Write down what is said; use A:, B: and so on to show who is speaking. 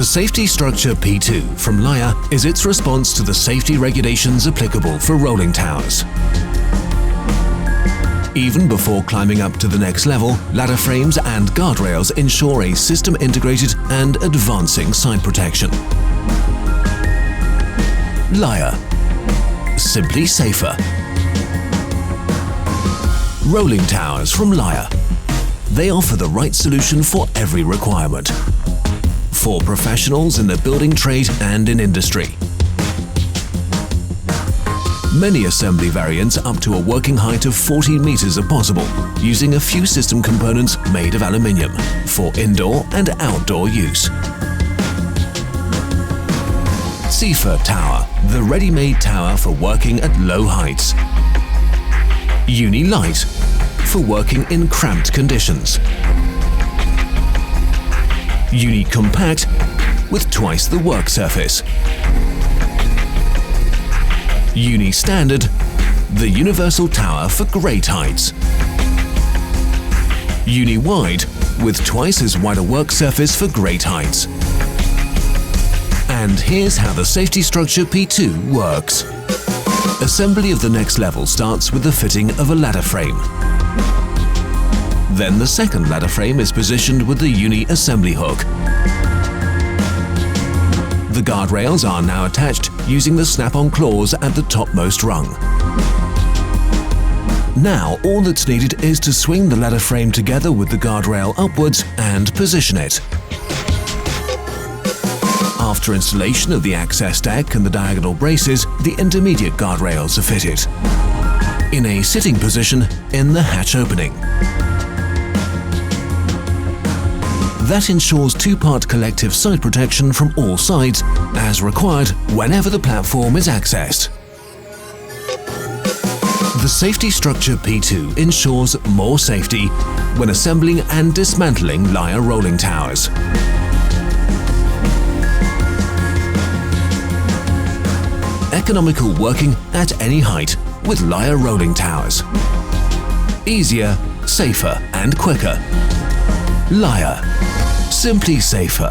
A: The safety structure P2 from Layher is its response to the safety regulations applicable for rolling towers. Even before climbing up to the next level, ladder frames and guardrails ensure a system-integrated and advancing side protection. Layher. Simply safer. Rolling towers from Layher. They offer the right solution for every requirement. For professionals in the building trade and in industry. Many assembly variants up to a working height of 40 meters are possible, using a few system components made of aluminium for indoor and outdoor use. Layher Tower, the ready-made tower for working at low heights. Uni-Light, for working in cramped conditions. Uni-Compact, with twice the work surface. Uni-Standard, the universal tower for great heights. Uni-Wide, with twice as wide a work surface for great heights. And here's how the safety structure P2 works. Assembly of the next level starts with the fitting of a ladder frame. Then the second ladder frame is positioned with the uni assembly hook. The guardrails are now attached using the snap-on claws at the topmost rung. Now all that's needed is to swing the ladder frame together with the guardrail upwards and position it. After installation of the access deck and the diagonal braces, the intermediate guardrails are fitted. In a sitting position in the hatch opening. That ensures two-part collective side protection from all sides, as required whenever the platform is accessed. The safety structure P2 ensures more safety when assembling and dismantling Layher rolling towers. Economical working at any height with Layher rolling towers. Easier, safer and quicker. Layher. Simply safer.